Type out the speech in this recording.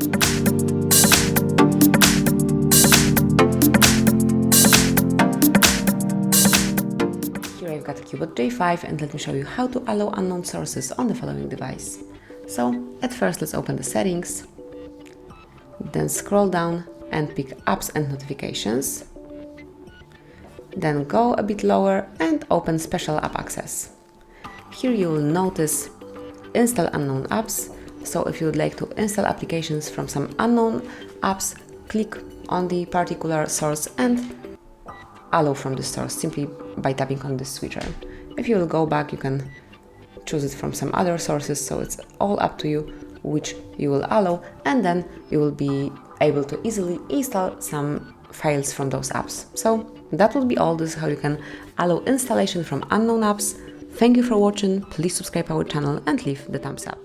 Here I've got Cubot J5 and let me show you how to allow unknown sources on the following device. So at first let's open the settings, then scroll down and pick apps and notifications. Then go a bit lower and open special app access. Here you will notice install unknown apps. So if you would like to install applications from some unknown apps, click on the particular source and allow from the source simply by tapping on this switcher. If you will go back, you can choose it from some other sources, so it's all up to you which you will allow, and then you will be able to easily install some files from those apps. So that will be all. This is how you can allow installation from unknown apps. Thank you for watching, please subscribe our channel and leave the thumbs up.